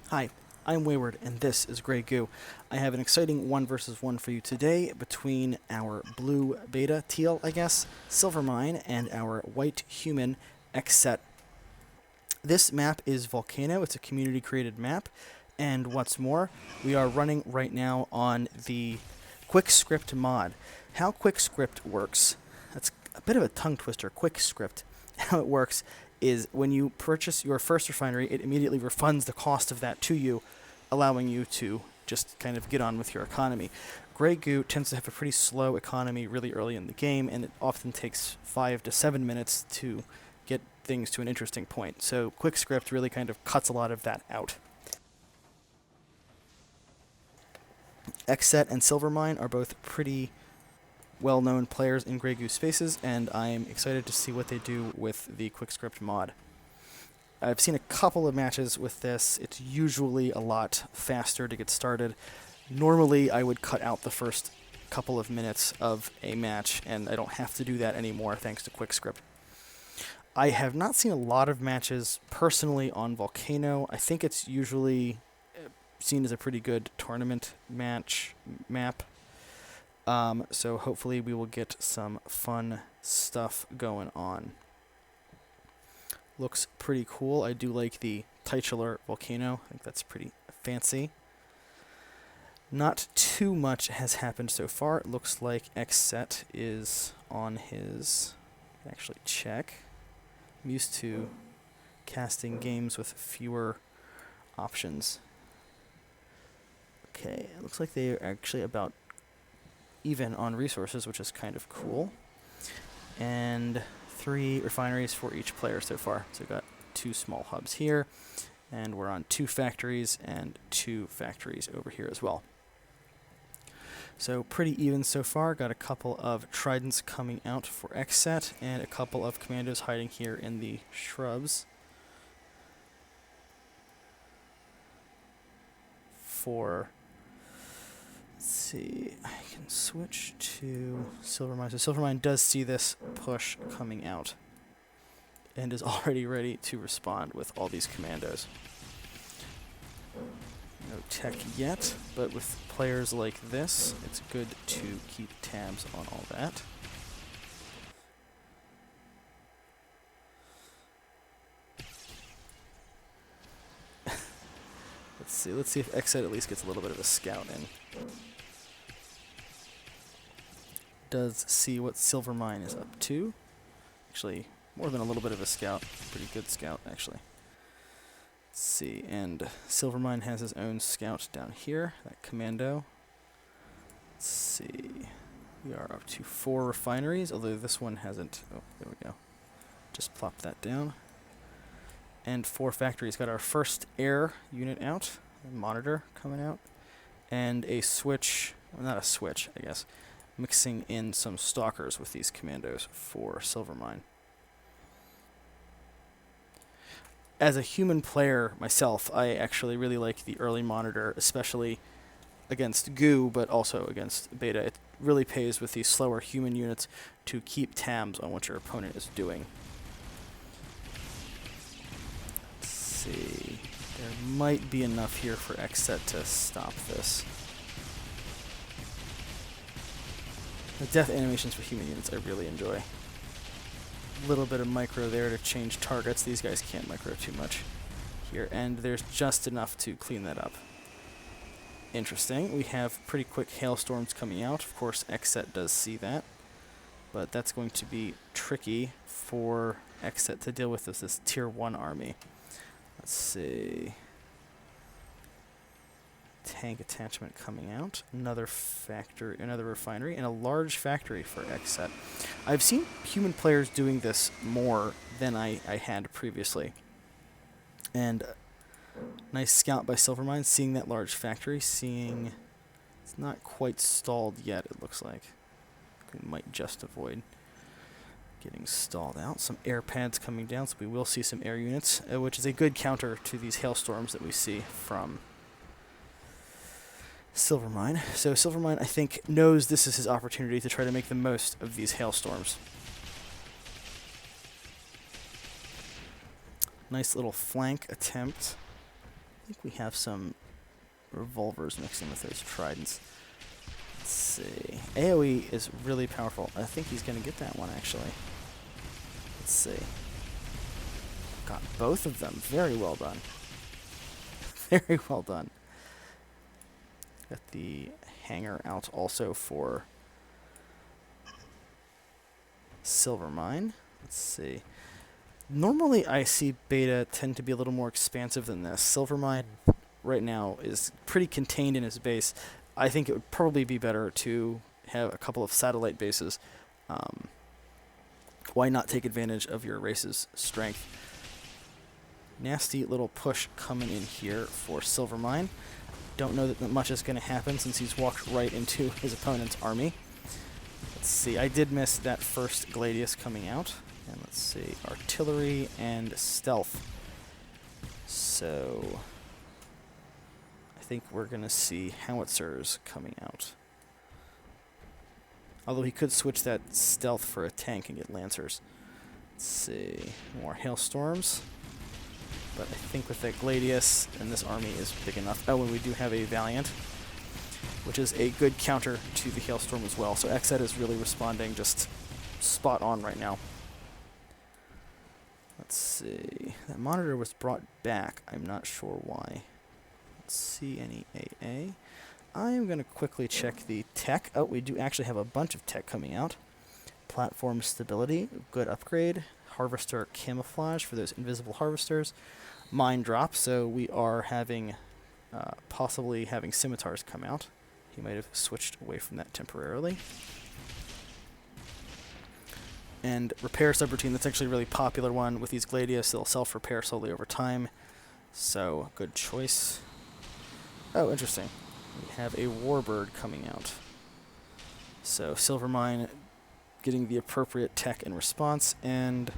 Hi, I'm Wayward, and this is Grey Goo. I have an exciting 1 versus 1 for you today between our blue beta, teal, I guess, Silvermine, and our white human, XCet. This map is Volcano. It's a community-created map, and what's more, we are running right now on the QuickScript mod. How QuickScript works, that's a bit of a tongue twister, QuickScript. How it works is when you purchase your first refinery, it immediately refunds the cost of that to you, allowing you to just kind of get on with your economy. Grey Goo tends to have a pretty slow economy really early in the game, and it often takes 5 to 7 minutes to get things to an interesting point. So QuickScript really kind of cuts a lot of that out. XCet and Silvermine are both pretty well-known players in Grey Goo spaces, and I'm excited to see what they do with the QuickScript mod. I've seen a couple of matches with this. It's usually a lot faster to get started. Normally, I would cut out the first couple of minutes of a match, and I don't have to do that anymore thanks to QuickScript. I have not seen a lot of matches personally on Volcano. I think it's usually seen as a pretty good tournament map. So hopefully we will get some fun stuff going on. Looks pretty cool. I do like the titular Volcano. I think that's pretty fancy. Not too much has happened so far. It looks like XCet is on his... Actually check. I'm used to casting games with fewer options. Okay, it looks like they are actually about even on resources, which is kind of cool. And 3 refineries for each player so far. So we've got 2 small hubs here, and we're on 2 factories and 2 factories over here as well. So pretty even so far. Got a couple of tridents coming out for XCet, and a couple of commandos hiding here in the shrubs for... Let's see, I can switch to Silvermine. So Silvermine does see this push coming out and is already ready to respond with all these commandos. No tech yet, but with players like this, it's good to keep tabs on all that. Let's see if XCet at least gets a little bit of a scout in. Does see what Silvermine is up to. Actually, more than a little bit of a scout. Pretty good scout, actually. Let's see, and Silvermine has his own scout down here, that commando. Let's see. We are up to 4 refineries, although this one hasn't... Oh, there we go. Just plop that down. And 4 factories. Got our first air unit out, a monitor coming out, and a switch, well, not a switch, I guess, mixing in some stalkers with these commandos for Silvermine. As a human player myself, I actually really like the early monitor, especially against Goo, but also against Beta. It really pays with these slower human units to keep tabs on what your opponent is doing. Let's see. There might be enough here for XCet to stop this. The death animations for human units I really enjoy. A little bit of micro there to change targets. These guys can't micro too much here, and there's just enough to clean that up. Interesting. We have pretty quick hailstorms coming out. Of course, XCet does see that, but that's going to be tricky for XCet to deal with this tier 1 army. Let's see. Tank attachment coming out, another factory, another refinery, and a large factory for XCet. I've seen human players doing this more than I had previously. And nice scout by Silvermine, seeing that large factory, seeing it's not quite stalled yet, it looks like. We might just avoid getting stalled out. Some air pads coming down, so we will see some air units, which is a good counter to these hailstorms that we see from Silvermine. So Silvermine, I think, knows this is his opportunity to try to make the most of these hailstorms. Nice little flank attempt think we have some revolvers mixed in with those tridents. Let's see. AoE is really powerful. I think he's going to get that one, actually. Let's see. Got both of them. Very well done. Very well done. Got the hanger out also for Silvermine. Let's see. Normally I see beta tend to be a little more expansive than this. Silvermine right now is pretty contained in his base. I think it would probably be better to have a couple of satellite bases. Why not take advantage of your race's strength? Nasty little push coming in here for Silvermine. Don't know that much is going to happen since he's walked right into his opponent's army. Let's see, I did miss that first Gladius coming out. And let's see, artillery and stealth. So I think we're going to see howitzers coming out. Although he could switch that stealth for a tank and get lancers. Let's see, more hailstorms. But I think with that Gladius, and this army is big enough. Oh, and we do have a Valiant, which is a good counter to the Hailstorm as well. So XCet is really responding just spot on right now. Let's see. That monitor was brought back. I'm not sure why. Let's see any AA. I'm going to quickly check the tech. Oh, we do actually have a bunch of tech coming out. Platform stability, good upgrade. Harvester camouflage for those invisible harvesters. Mine drop, so we are having, possibly having scimitars come out. He might have switched away from that temporarily. And repair subroutine, that's actually a really popular one with these Gladius. They'll self-repair slowly over time. So, good choice. Oh, interesting. We have a Warbird coming out. So, Silvermine getting the appropriate tech in response, and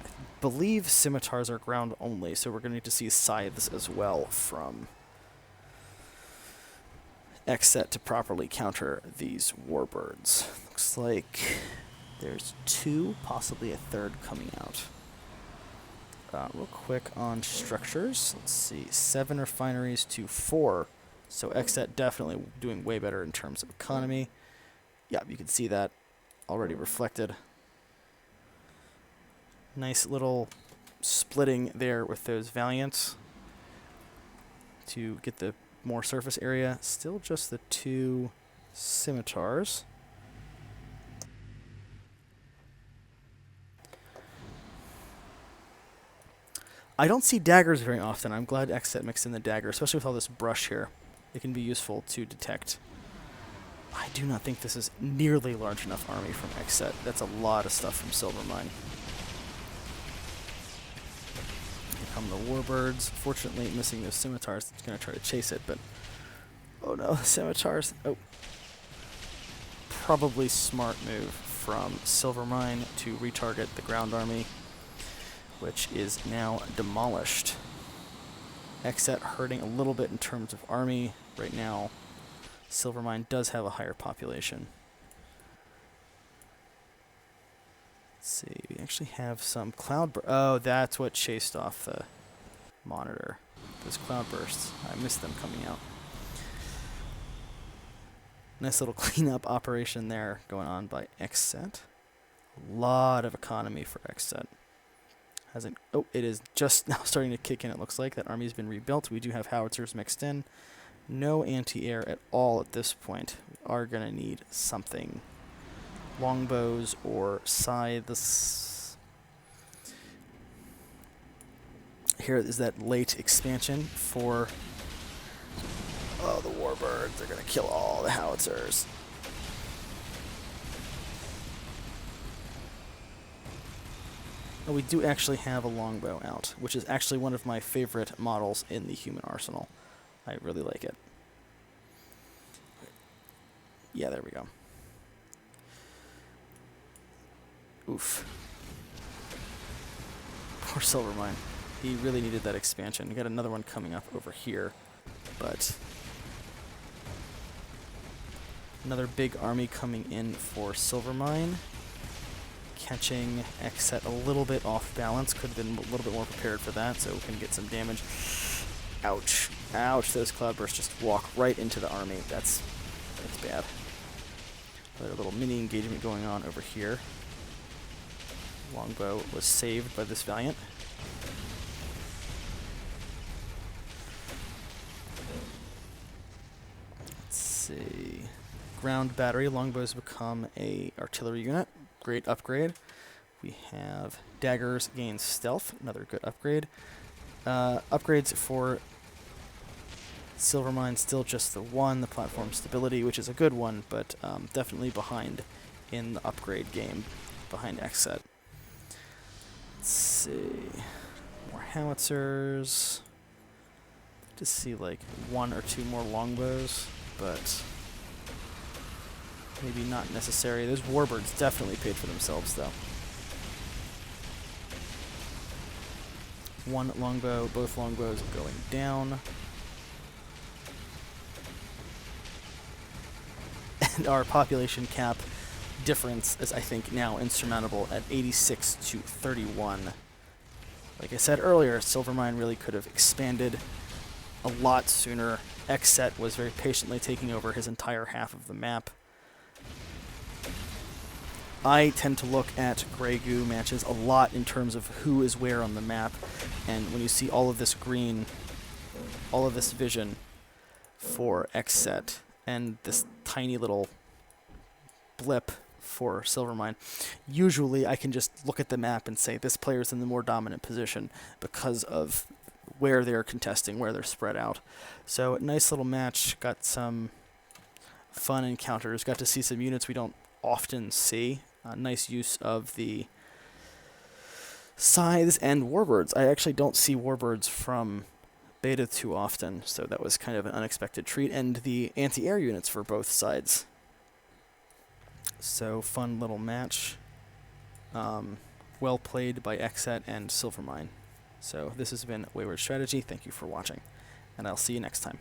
I believe scimitars are ground only, so we're going to need to see scythes as well from XCet to properly counter these warbirds. Looks like there's two, possibly a third coming out. Real quick on structures, let's see, 7 refineries to 4, so XCet definitely doing way better in terms of economy. Yeah, you can see that already reflected. Nice little splitting there with those Valiants to get the more surface area. Still just the 2 scimitars. I don't see daggers very often. I'm glad XCet mixed in the dagger, especially with all this brush here. It can be useful to detect. I do not think this is nearly large enough army from XCet. That's a lot of stuff from Silvermine. Here come the warbirds. Fortunately, missing those scimitars. It's going to try to chase it, but... oh no, scimitars. Oh. Probably smart move from Silvermine to retarget the ground army, which is now demolished. XCet hurting a little bit in terms of army right now. Silvermine does have a higher population. Let's see, we actually have some cloud bursts. Oh, that's what chased off the monitor. Those cloud bursts. I missed them coming out. Nice little cleanup operation there going on by XCet. A lot of economy for XCet. Hasn't. Oh, it is just now starting to kick in, it looks like. That army's been rebuilt. We do have howitzers mixed in. No anti-air at all at this point. We are going to need something. Longbows or scythes. Here is that late expansion for... oh, the warbirds. They're going to kill all the howitzers. Oh, we do actually have a longbow out, which is actually one of my favorite models in the human arsenal. I really like it. Yeah, there we go. Oof. Poor Silvermine. He really needed that expansion. We got another one coming up over here, but another big army coming in for Silvermine. Catching XCet a little bit off balance. Could have been a little bit more prepared for that, so we can get some damage. Ouch. Ouch, those cloudbursts just walk right into the army. That's bad. Another little mini engagement going on over here. Longbow was saved by this Valiant. Let's see. Ground battery. Longbows become a artillery unit. Great upgrade. We have daggers gain stealth. Another good upgrade. Upgrades for Silvermine, still just the one. The platform stability, which is a good one, but definitely behind in the upgrade game, behind XCet. Let's see. More howitzers. Just see like 1 or 2 more longbows, but maybe not necessary. Those warbirds definitely paid for themselves, though. 1 longbow, both longbows going down. And our population cap difference is, I think, now insurmountable at 86 to 31. Like I said earlier, Silvermine really could have expanded a lot sooner. XCet was very patiently taking over his entire half of the map. I tend to look at Grey Goo matches a lot in terms of who is where on the map, and when you see all of this green, all of this vision for XCet, and this tiny little blip for Silvermine, usually I can just look at the map and say this player's in the more dominant position because of where they're contesting, where they're spread out. So nice little match, got some fun encounters, got to see some units we don't often see. Nice use of the scythes and warbirds. I actually don't see warbirds from beta too often, so that was kind of an unexpected treat. And the anti-air units for both sides. So fun little match. Well played by XCet and Silvermine. So this has been Wayward Strategy. Thank you for watching, and I'll see you next time.